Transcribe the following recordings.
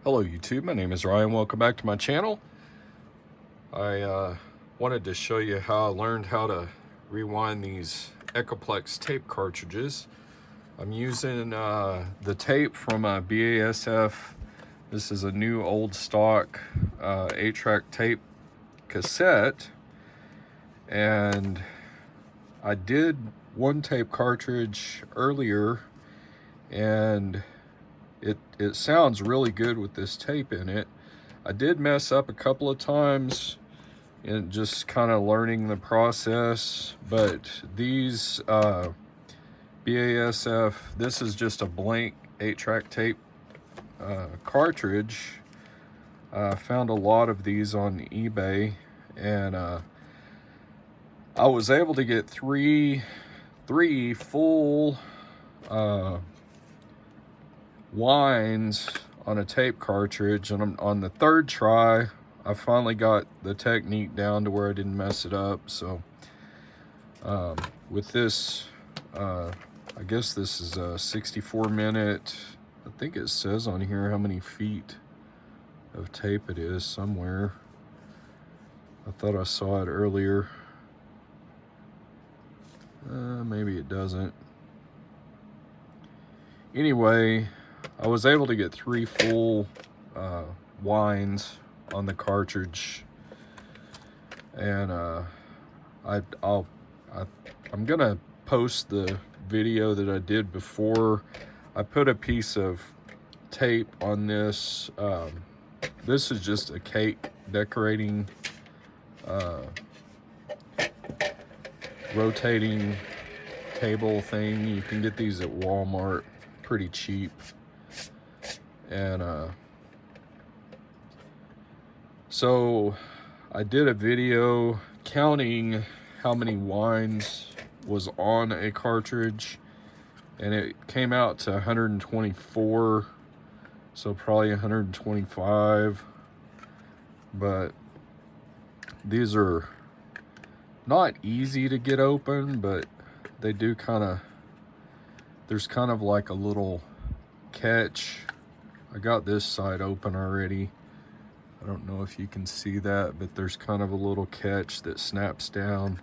Hello YouTube, my name is Ryan. Welcome back to my channel. I wanted to show you how I learned how to rewind these Echoplex tape cartridges. I'm using the tape from a BASF. This is a new old stock 8-track tape cassette, and I did one tape cartridge earlier, and it sounds really good with this tape in it. I did mess up a couple of times in just kind of learning the process, but these BASF, this is just a blank 8-track tape cartridge. I found a lot of these on eBay, and I was able to get three full winds on a tape cartridge, and on the third try I finally got the technique down to where I didn't mess it up. So with this I guess this is a 64-minute, I think it says on here how many feet of tape it is somewhere. I thought I saw it earlier. Maybe it doesn't. Anyway, I was able to get 3 full winds on the cartridge, and I'm gonna post the video that I did before. I put a piece of tape on this. This is just a cake decorating rotating table thing. You can get these at Walmart pretty cheap. And so I did a video counting how many winds was on a cartridge, and it came out to 124, so probably 125. But these are not easy to get open, but they do kind of, there's kind of like a little catch. I got this side open already. I don't know if you can see that, but there's kind of a little catch that snaps down,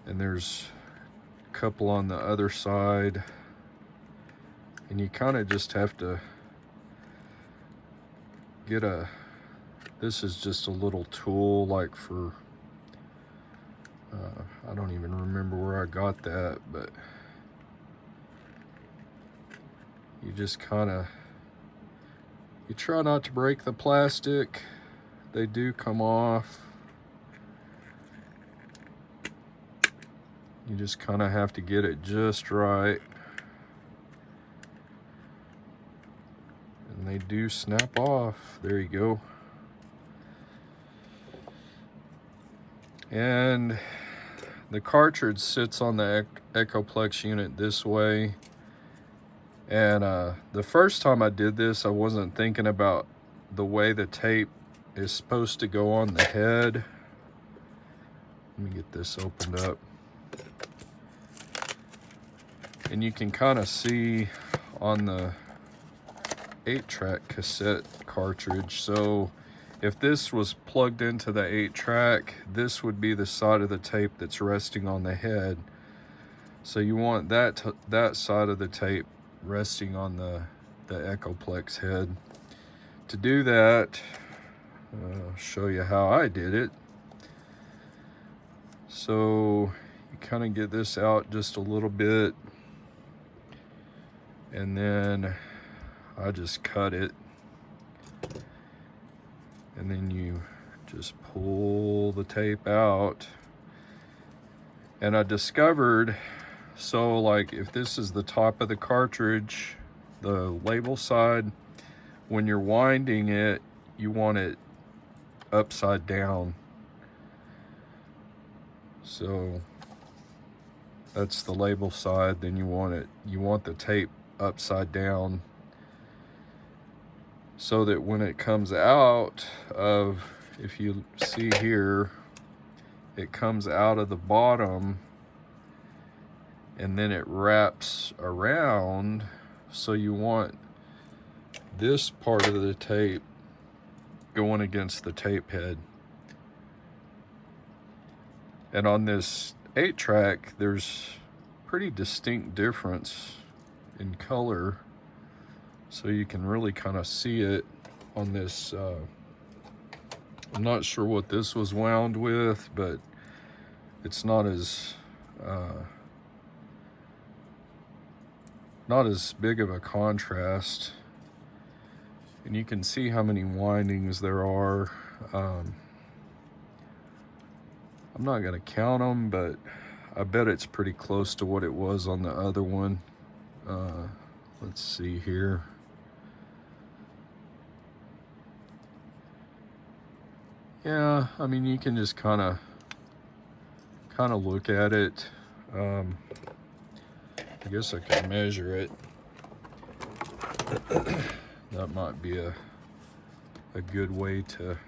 and there's a couple on the other side, and you kind of just have to get this is just a little tool, like for I don't even remember where I got that, but you just kind of, you try not to break the plastic. They do come off. You just kind of have to get it just right, and they do snap off. There you go. And the cartridge sits on the Echoplex unit this way. And the first time I did this, I wasn't thinking about the way the tape is supposed to go on the head. Let me get this opened up. And you can kind of see on the 8-track cassette cartridge. So if this was plugged into the 8-track, this would be the side of the tape that's resting on the head. So you want that side of the tape resting on the Echoplex head. To do that, I'll show you how I did it. So you kind of get this out just a little bit, and then I just cut it, and then you just pull the tape out. And I discovered, so like if this is the top of the cartridge, the label side, when you're winding it, you want it upside down. So that's the label side. Then you want the tape upside down, so that when it comes out of, if you see here, it comes out of the bottom and then it wraps around. So you want this part of the tape going against the tape head. And on this 8-track, there's pretty distinct difference in color, so you can really kind of see it on this. I'm not sure what this was wound with, but it's not as big of a contrast, and you can see how many windings there are. I'm not gonna count them, but I bet it's pretty close to what it was on the other one. Let's see here. Yeah, I mean, you can just kind of look at it. I guess I can measure it. That might be a good way to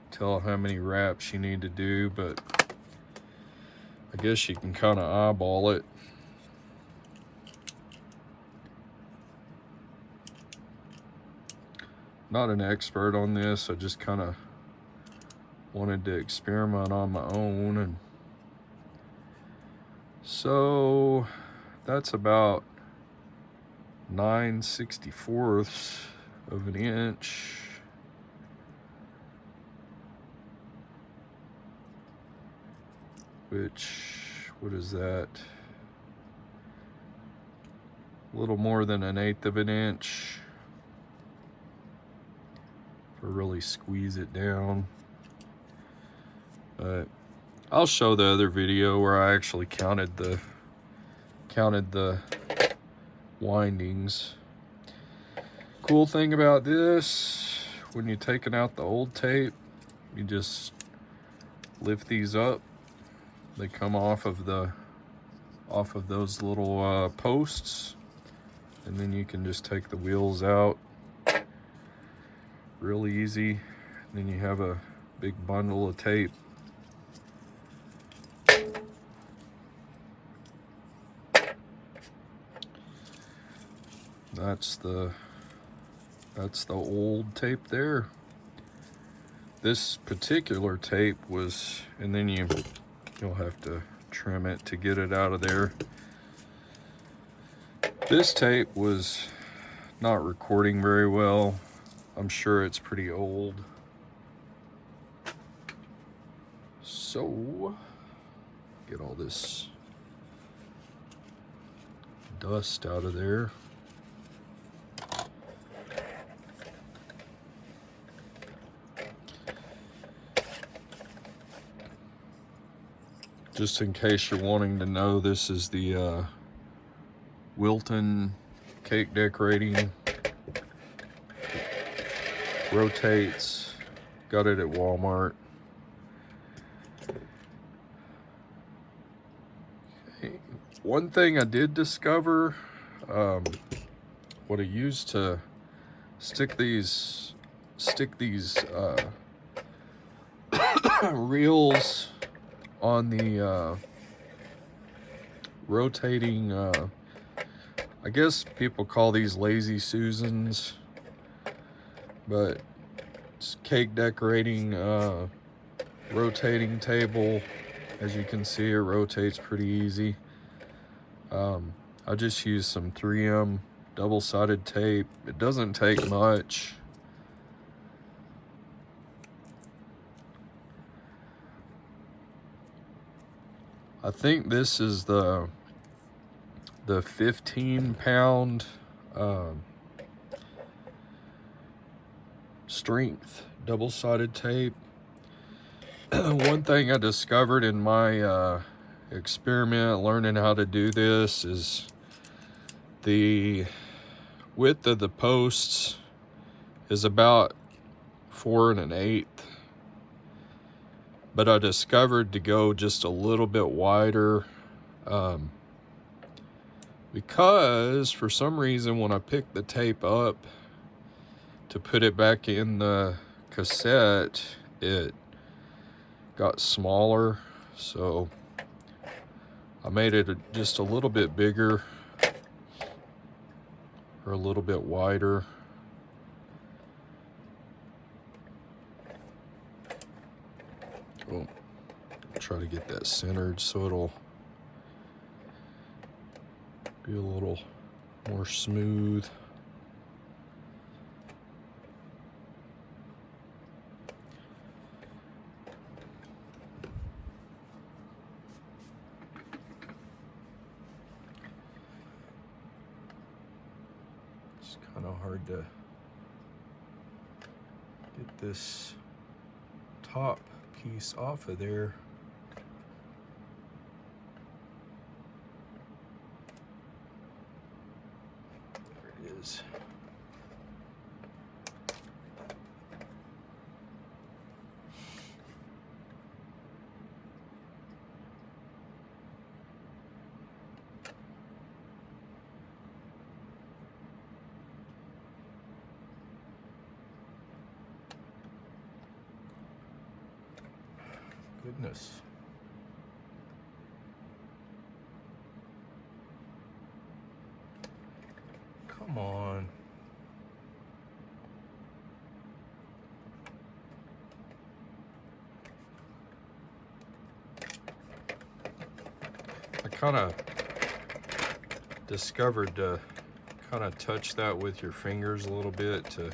tell how many wraps you need to do, but I guess you can kind of eyeball it. Not an expert on this, I just kind of wanted to experiment on my own, and so that's about 9/64 of an inch. Which, what is that? A little more than 1/8 of an inch. Or really squeeze it down. But I'll show the other video where I actually counted the windings. Cool thing about this, when you're taking out the old tape, you just lift these up. They come off of those little posts, and then you can just take the wheels out real easy. And then you have a big bundle of tape. That's the old tape there. This particular tape was, and then you'll have to trim it to get it out of there. This tape was not recording very well. I'm sure it's pretty old. So, get all this dust out of there. Just in case you're wanting to know, this is the Wilton cake decorating. Rotates. Got it at Walmart. Okay. One thing I did discover, what I used to stick these reels on the rotating, I guess people call these lazy Susans, but it's cake decorating rotating table. As you can see, it rotates pretty easy. I just use some 3M double-sided tape. It doesn't take much. I think this is the 15-pound strength double-sided tape. One thing I discovered in my experiment learning how to do this is the width of the posts is about 4 1/8, but I discovered to go just a little bit wider because for some reason when I picked the tape up to put it back in the cassette, it got smaller, so I made it just a little bit bigger. are a little bit wider. Oh, try to get that centered so it'll be a little more smooth. It's kind of hard to get this top piece off of there. There it is. Goodness. Come on. I kind of discovered to kind of touch that with your fingers a little bit to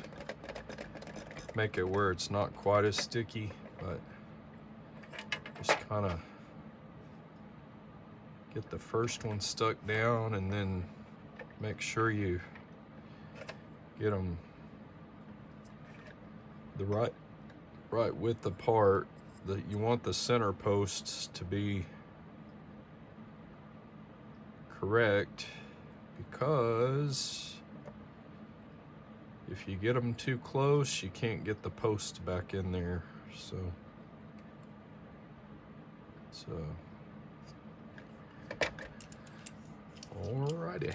make it where it's not quite as sticky, but just kind of get the first one stuck down and then make sure you get them the right width apart. That you want the center posts to be correct, because if you get them too close, you can't get the posts back in there. So alrighty.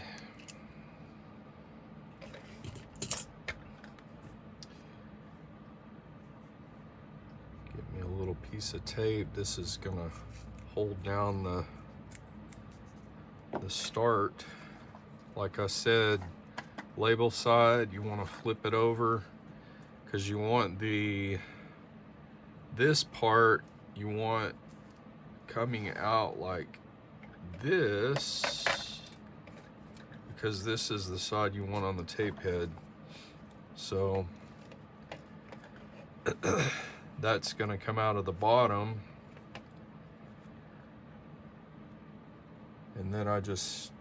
Get me a little piece of tape. This is gonna hold down the start. Like I said, label side, you want to flip it over because you want this part you want coming out like this, because this is the side you want on the tape head. So that's going to come out of the bottom, and then I just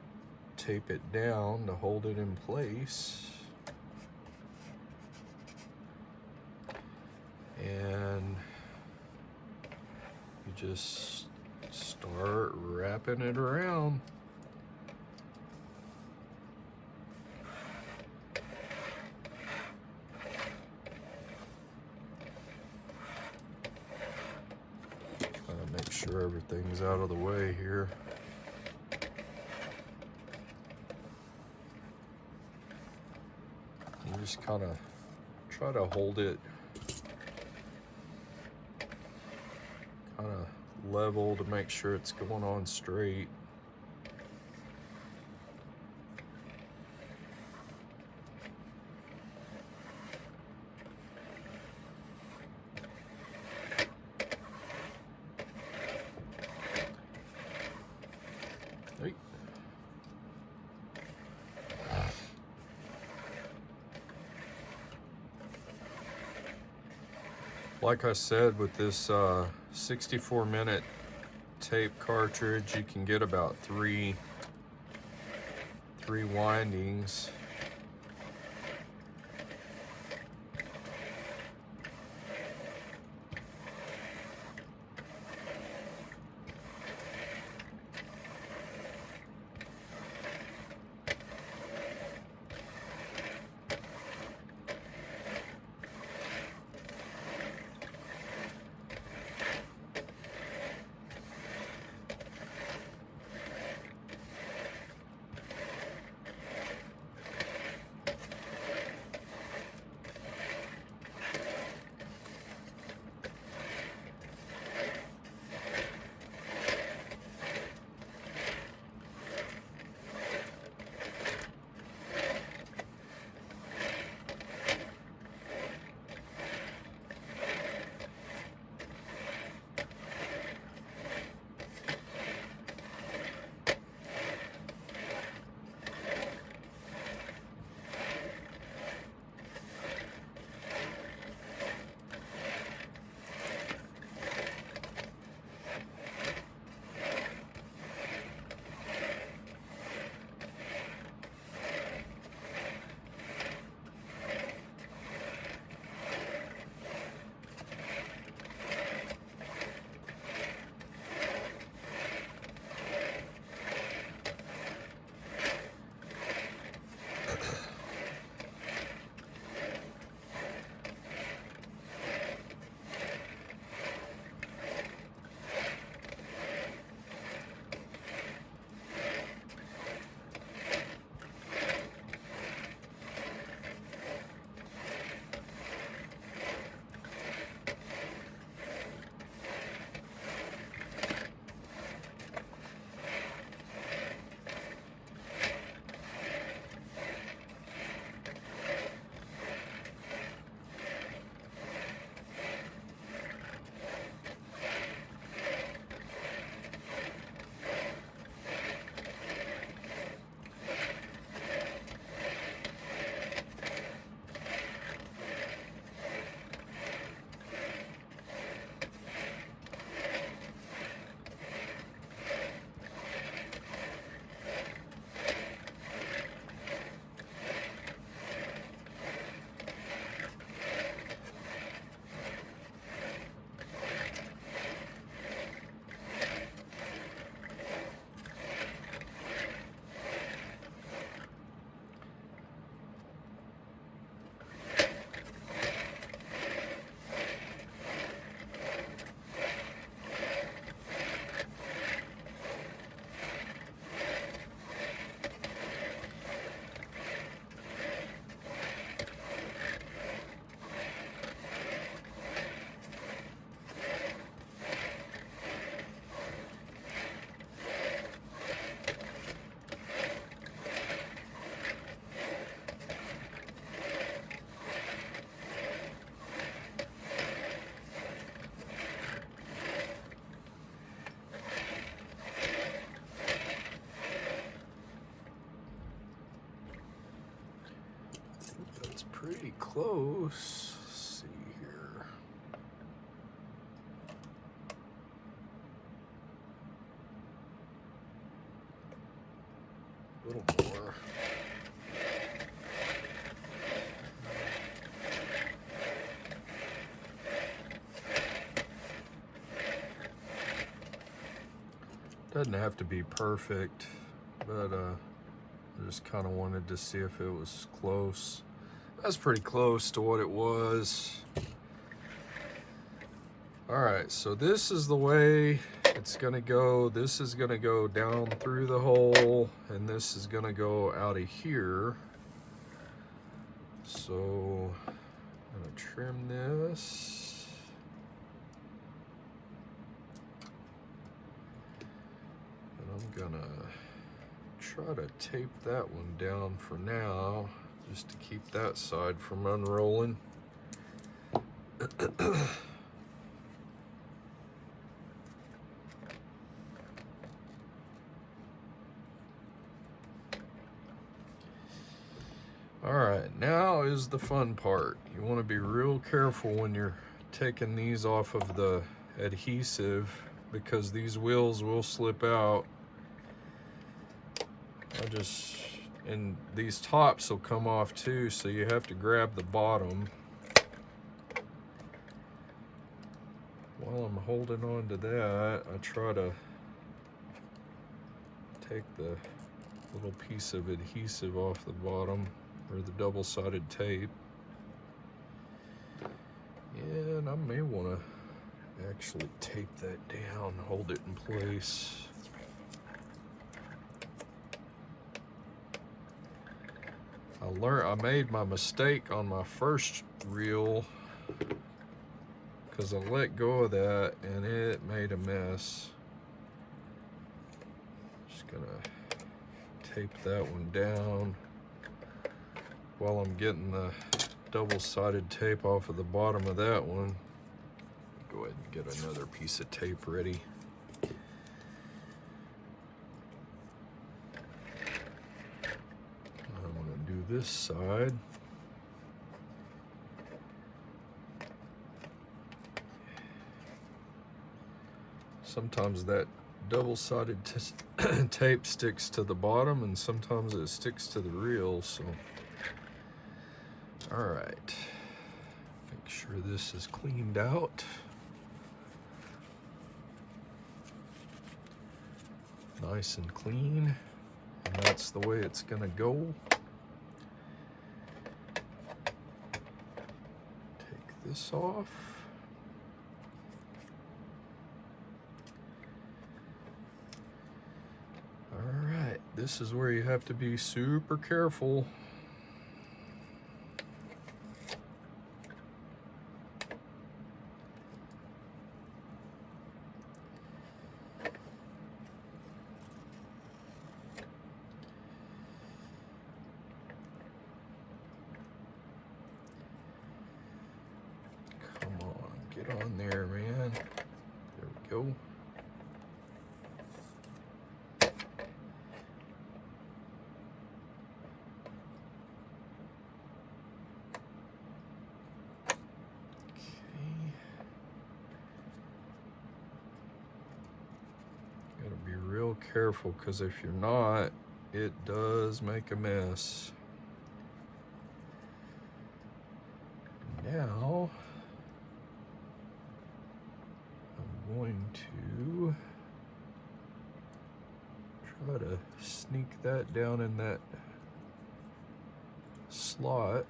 tape it down to hold it in place. And you just start wrapping it around. Trying to make sure everything's out of the way here. You just kind of try to hold it kind of level to make sure it's going on straight. Hey. Like I said, with this 64-minute tape cartridge, you can get about three windings. pretty close. Let's see here. A little more. Doesn't have to be perfect, but I just kind of wanted to see if it was close. That's pretty close to what it was. All right, so this is the way it's gonna go. This is gonna go down through the hole, and this is gonna go out of here. So I'm gonna trim this. And I'm gonna try to tape that one down for now, just to keep that side from unrolling. All right, now is the fun part. You want to be real careful when you're taking these off of the adhesive, because these wheels will slip out. And these tops will come off too, so you have to grab the bottom. While I'm holding on to that, I try to take the little piece of adhesive off the bottom, or the double-sided tape. And I may want to actually tape that down, hold it in place. I made my mistake on my first reel, because I let go of that and it made a mess. Just gonna tape that one down while I'm getting the double-sided tape off of the bottom of that one. Go ahead and get another piece of tape ready. I'm gonna do this side. Sometimes that double-sided tape sticks to the bottom, and sometimes it sticks to the reel, so. All right, make sure this is cleaned out. Nice and clean, and that's the way it's gonna go. Take this off. All right, this is where you have to be super careful. Get on there, man. There we go. Okay. Gotta be real careful, because if you're not, it does make a mess. Now, I'm going to try to sneak that down in that slot.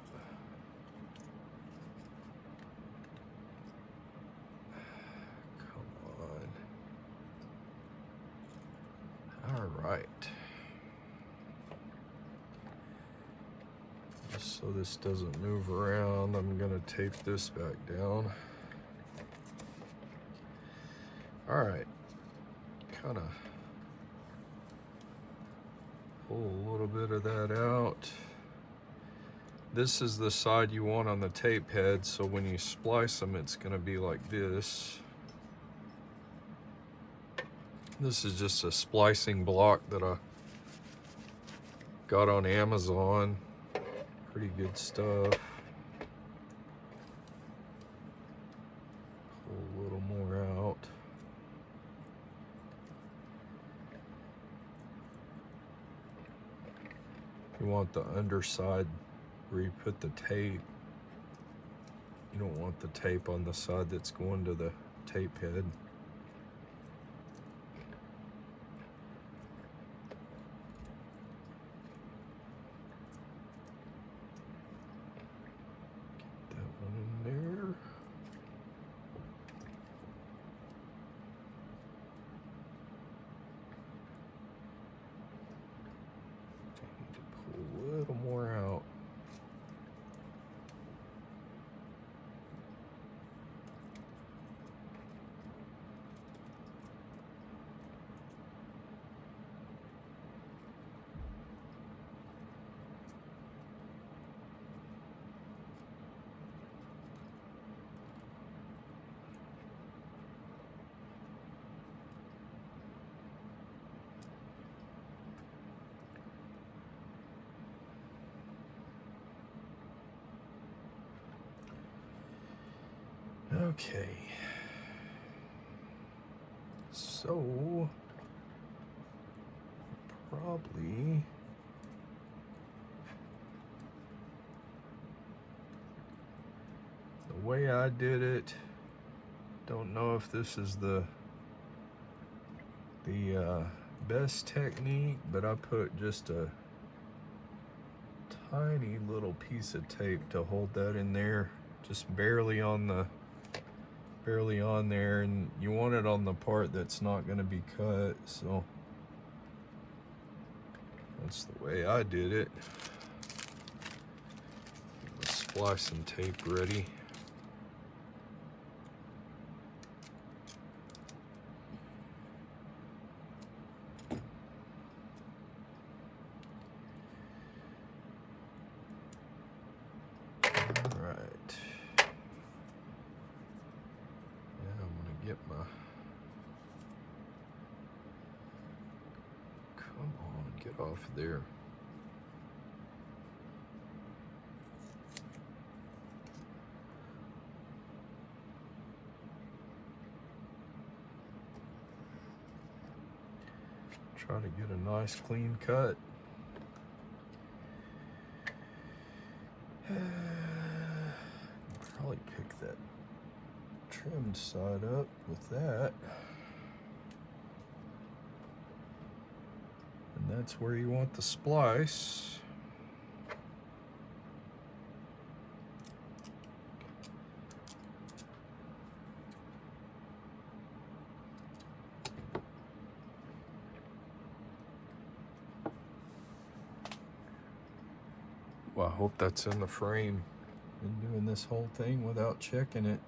Come on. All right. Just so this doesn't move around, I'm gonna tape this back down. All right, kind of pull a little bit of that out. This is the side you want on the tape head, so when you splice them, it's gonna be like this. This is just a splicing block that I got on Amazon. Pretty good stuff. You want the underside where you put the tape. You don't want the tape on the side that's going to the tape head. Get that one in there. I need to pull a little more out. Okay, so probably the way I did it, don't know if this is the best technique, but I put just a tiny little piece of tape to hold that in there, just barely on there, and you want it on the part that's not going to be cut, so that's the way I did it. Get the splicing tape ready. Get my, come on, get off of there. Try to get a nice clean cut. Probably pick that trimmed side up with that, and that's where you want the splice. Well, I hope that's in the frame. Been doing this whole thing without checking it.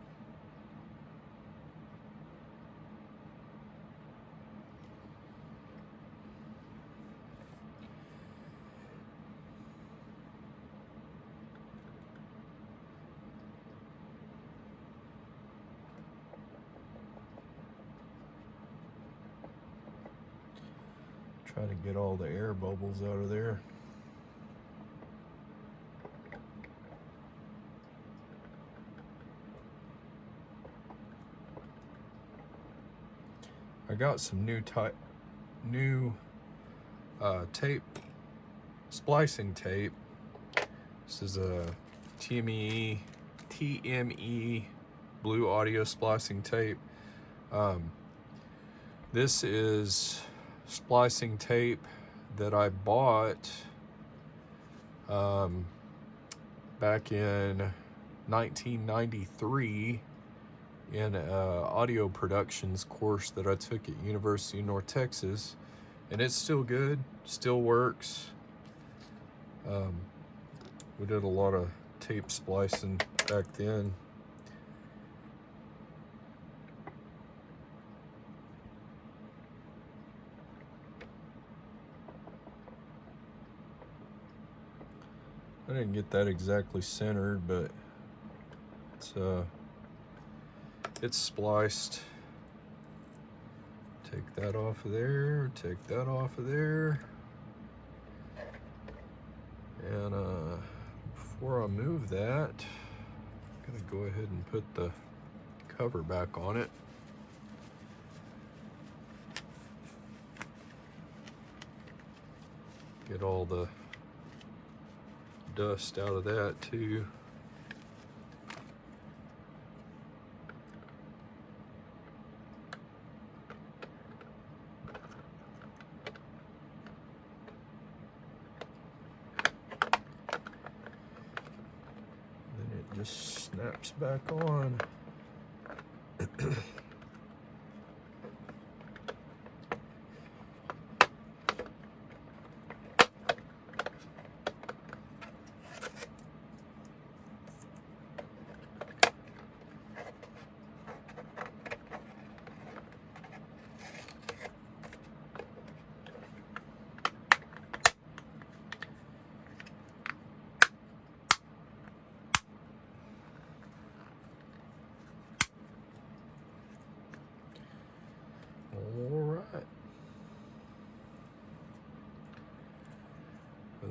Try to get all the air bubbles out of there. I got some new tape, splicing tape. This is a TME blue audio splicing tape. This is splicing tape that I bought back in 1993 in an audio productions course that I took at University of North Texas, and it's still good, still works. We did a lot of tape splicing back then. I didn't get that exactly centered, but it's spliced. Take that off of there, take that off of there. And before I move that, I'm gonna go ahead and put the cover back on it. Get all the dust out of that too. Then it just snaps back on.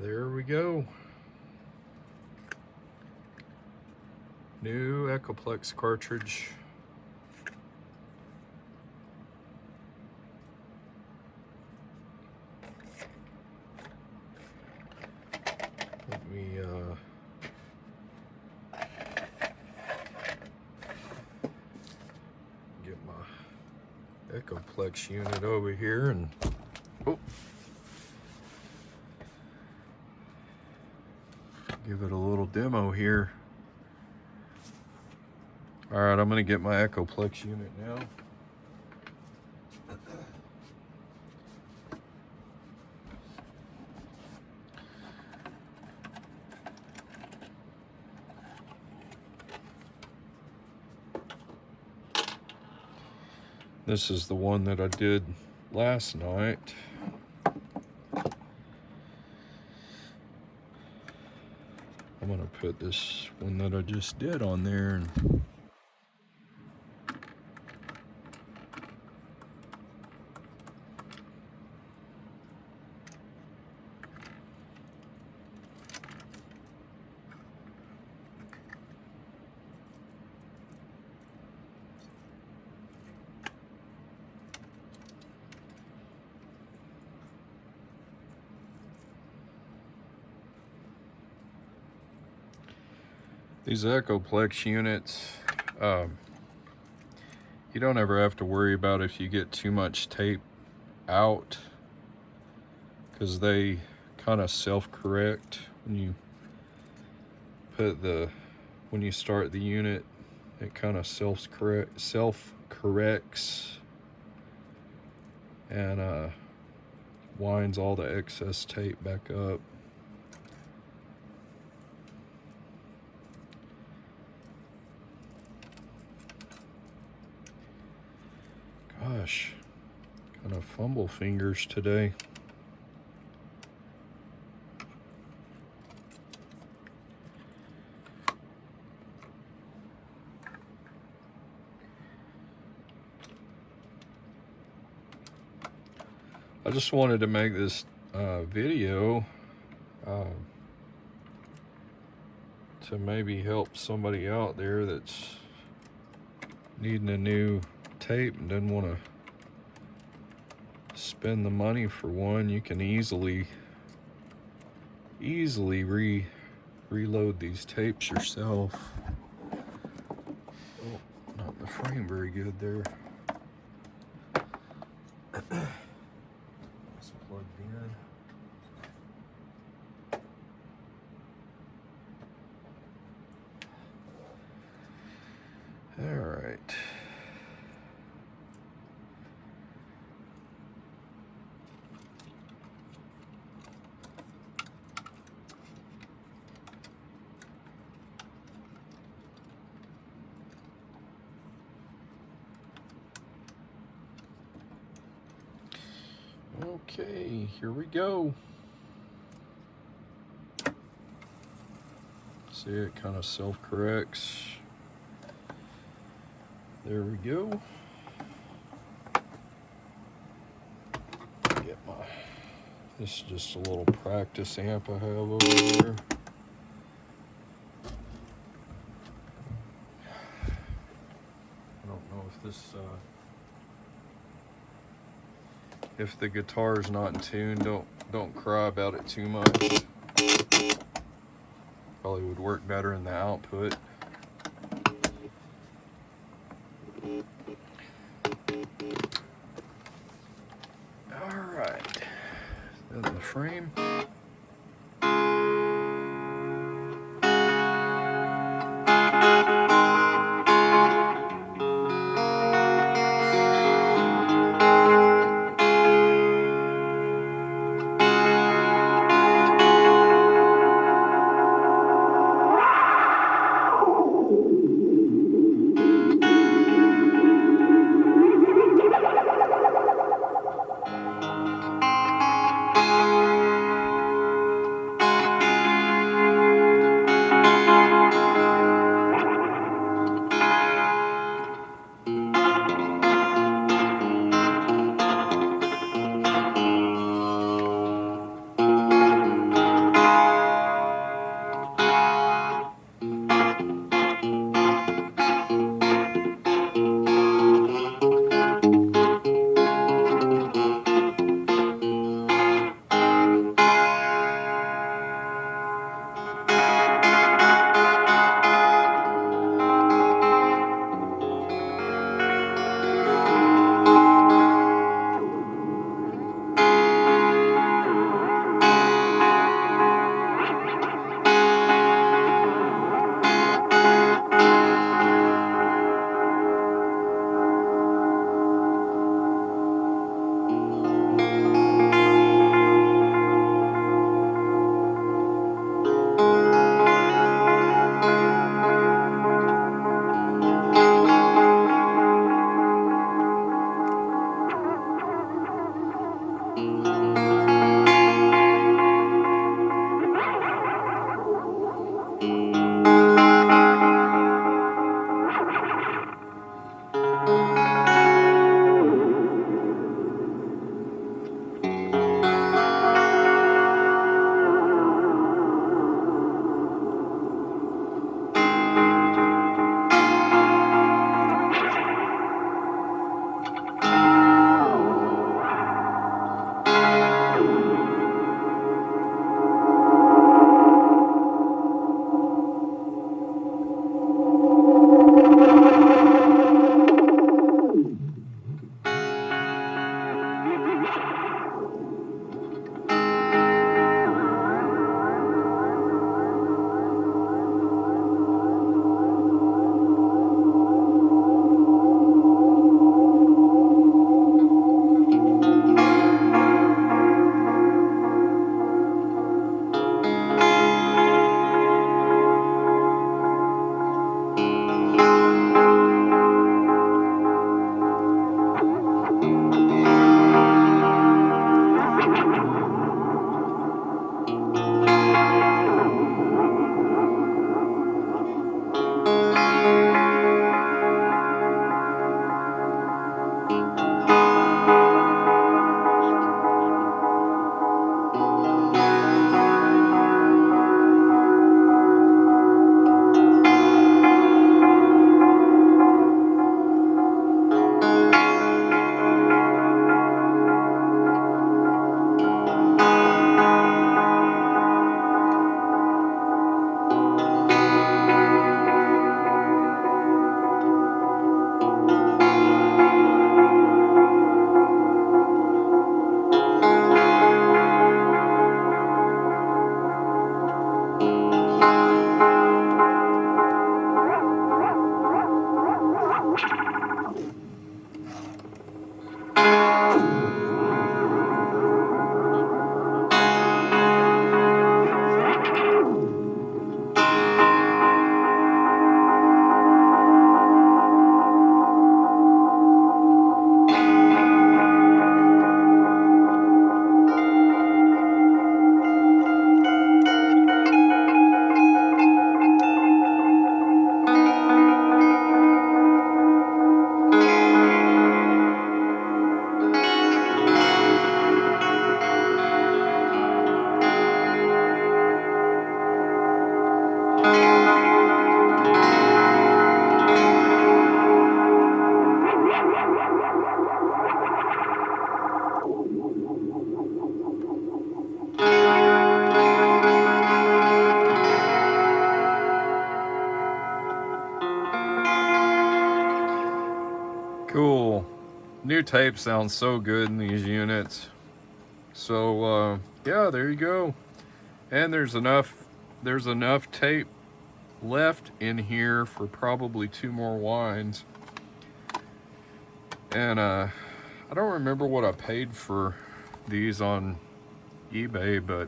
There we go. New Echoplex cartridge. Let me get my Echoplex unit over here and give it a little demo here. All right, I'm gonna get my Echoplex unit now. This is the one that I did last night. I'm gonna put this one that I just did on there and these Echoplex units, you don't ever have to worry about if you get too much tape out, because they kind of self-correct when you when you start the unit. It kind of self-corrects and winds all the excess tape back up. Gosh, kind of fumble fingers today. I just wanted to make this video to maybe help somebody out there that's needing a new tape and doesn't want to spend the money for one. You can easily reload these tapes yourself. Oh, not the frame very good there. It's plugged in. All right. Okay, here we go. See, it kind of self-corrects. There we go. Get this is just a little practice amp I have over there. I don't know if this if the guitar's not in tune, don't cry about it too much. Probably would work better in the output. All right, then the frame. Cool. New tape sounds so good in these units. So yeah, there you go. And there's enough tape left in here for probably 2 more wines. And I don't remember what I paid for these on eBay, but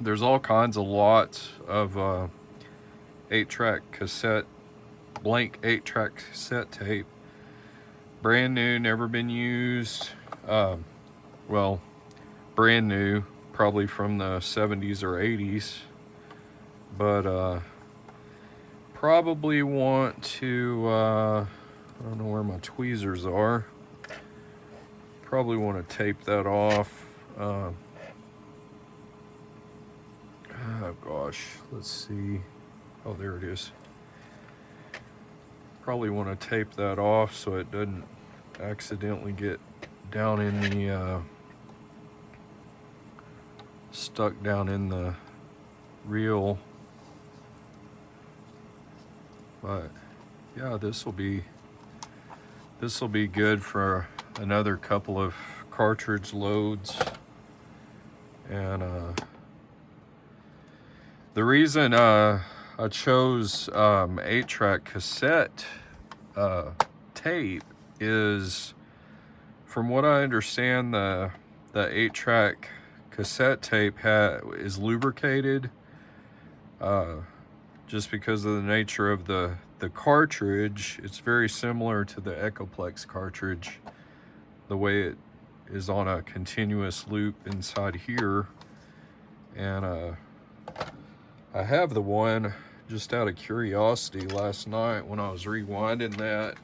there's all kinds of lots of 8-track cassette, blank 8-track cassette tape, brand new, never been used. Well, brand new, probably from the 70s or 80s, but probably want to I don't know where my tweezers are. Probably want to tape that off. Oh gosh, let's see. Oh, there it is. Probably want to tape that off so it doesn't accidentally get down in the stuck down in the reel. But yeah, this will be good for another couple of cartridge loads. And the reason I chose 8-track cassette tape is, from what I understand, the 8-track cassette tape is lubricated, just because of the nature of the cartridge. It's very similar to the Echoplex cartridge, the way it is on a continuous loop inside here. And I have the one just out of curiosity last night when I was rewinding that.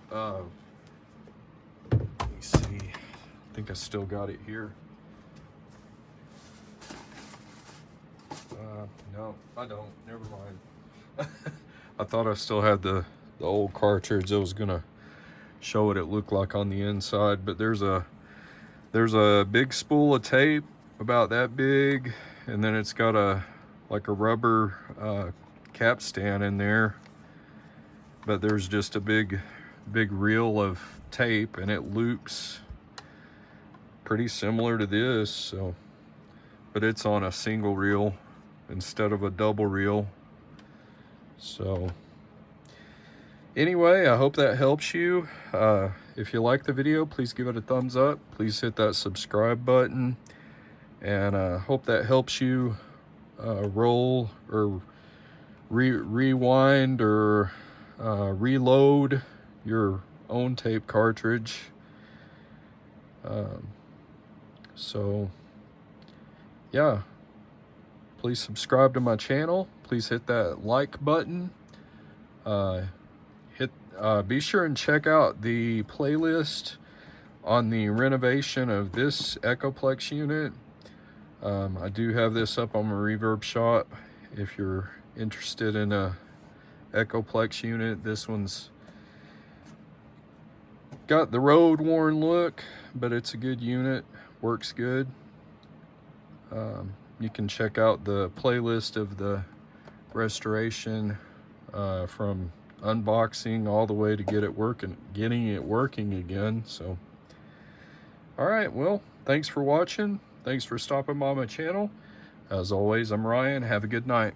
Let me see, I think I still got it here. No, I don't, never mind. I thought I still had the old cartridge that was gonna show what it looked like on the inside, but there's a big spool of tape about that big, and then it's got like a rubber capstan in there, but there's just a big reel of tape, and it loops pretty similar to this. So, but it's on a single reel instead of a double reel. So anyway, I hope that helps you. If you like the video, please give it a thumbs up. Please hit that subscribe button, and hope that helps you roll or rewind or reload your own tape cartridge. So yeah, please subscribe to my channel. Please hit that like button. Be sure and check out the playlist on the renovation of this Echoplex unit. I do have this up on my Reverb shop if you're interested in a Echoplex unit. This one's got the road worn look, but it's a good unit, works good. You can check out the playlist of the restoration from unboxing all the way to getting it working again. So all right, well, thanks for watching. Thanks for stopping by my channel. As always, I'm Ryan. Have a good night.